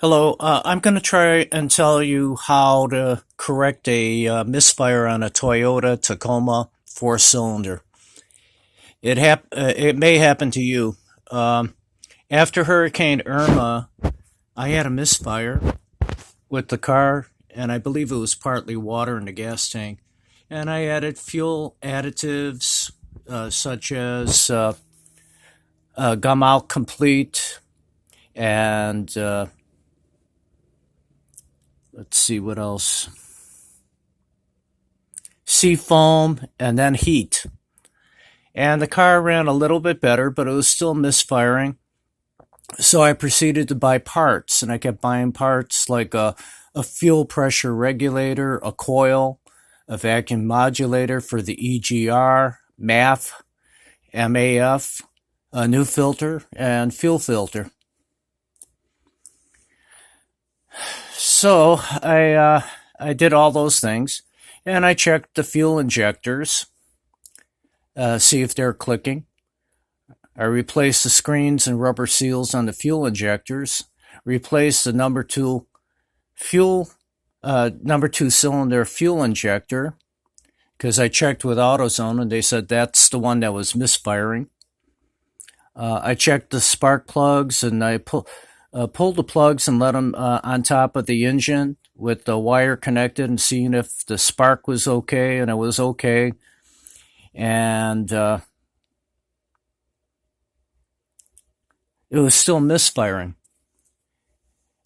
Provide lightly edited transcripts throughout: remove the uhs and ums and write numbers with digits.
Hello, I'm going to try and tell you how to correct a misfire on a Toyota Tacoma four-cylinder. It may happen to you. Um, After Hurricane Irma, I had a misfire with the car, and I believe it was partly water in the gas tank. And I added fuel additives such as Gum Out Complete and let's see what else. Seafoam and then heat. And the car ran a little bit better, but it was still misfiring. So I proceeded to buy parts, and I kept buying parts like a fuel pressure regulator, a coil, a vacuum modulator for the EGR, MAF, a new filter, and fuel filter. So I did all those things, and I checked the fuel injectors, see if they're clicking. I replaced the screens and rubber seals on the fuel injectors, replaced the number two cylinder fuel injector, because I checked with AutoZone and they said that's the one that was misfiring. I checked the spark plugs, and I pulled the plugs and let them on top of the engine with the wire connected and seeing if the spark was okay, and it was okay. And it was still misfiring.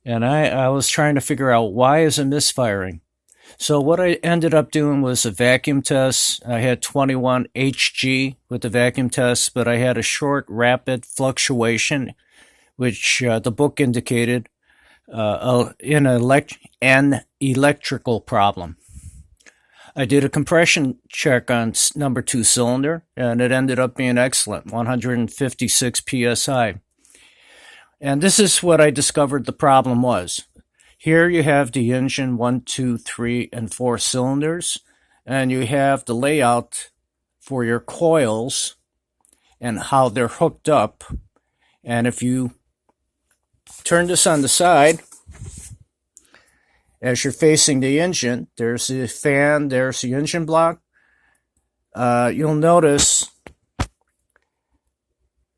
And I was trying to figure out, why is it misfiring? So what I ended up doing was a vacuum test. I had 21 HG with the vacuum test, but I had a short, rapid fluctuation, which the book indicated in an electrical problem. I did a compression check on number two cylinder, and it ended up being excellent, 156 psi. And this is what I discovered the problem was. Here you have the engine 1, 2, 3, and 4 cylinders, and you have the layout for your coils and how they're hooked up. And if you turn this on the side, as you're facing the engine, there's the fan, there's the engine block. You'll notice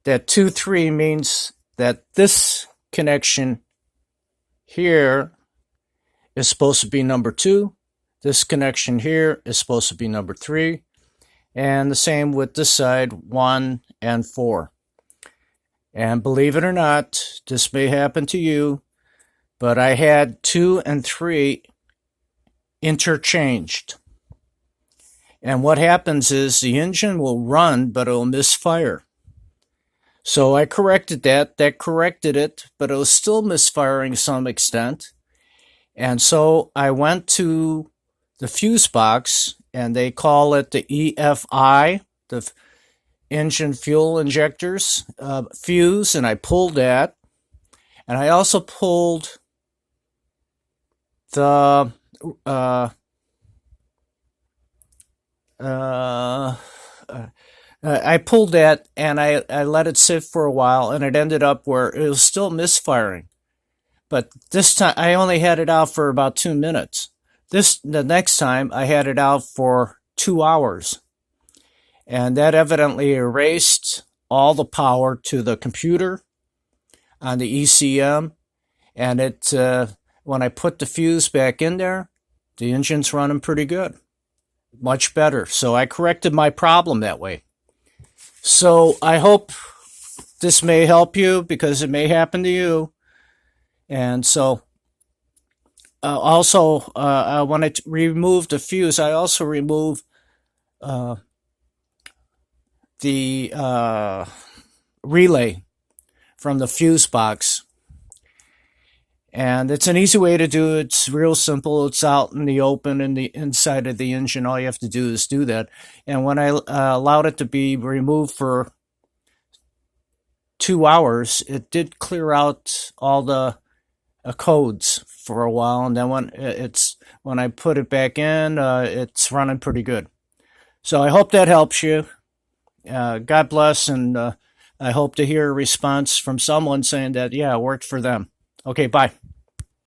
that 2, 3 means that this connection here is supposed to be number 2. This connection here is supposed to be number 3. And the same with this side, 1 and 4. And believe it or not, this may happen to you, but I had 2 and 3 interchanged. And what happens is the engine will run, but it'll misfire. So I corrected that. That corrected it, but it was still misfiring to some extent. And so I went to the fuse box, and they call it the EFI, the engine fuel injectors fuse, and I pulled that. And I also pulled the I pulled that, and I let it sit for a while, and it ended up where it was still misfiring. But this time I only had it out for about 2 minutes. The next time I had it out for 2 hours. And that evidently erased all the power to the computer on the ECM. And it when I put the fuse back in there, the engine's running pretty good. Much better. So I corrected my problem that way. So I hope this may help you, because it may happen to you. And so also when I remove the fuse, I also remove the relay from the fuse box. And it's an easy way to do it. It's real simple. It's out in the open in the inside of the engine. All you have to do is do that. And when I allowed it to be removed for 2 hours, it did clear out all the codes for a while. And then when I put it back in, it's running pretty good. So I hope that helps you. God bless, and I hope to hear a response from someone saying that, yeah, it worked for them. Okay, bye.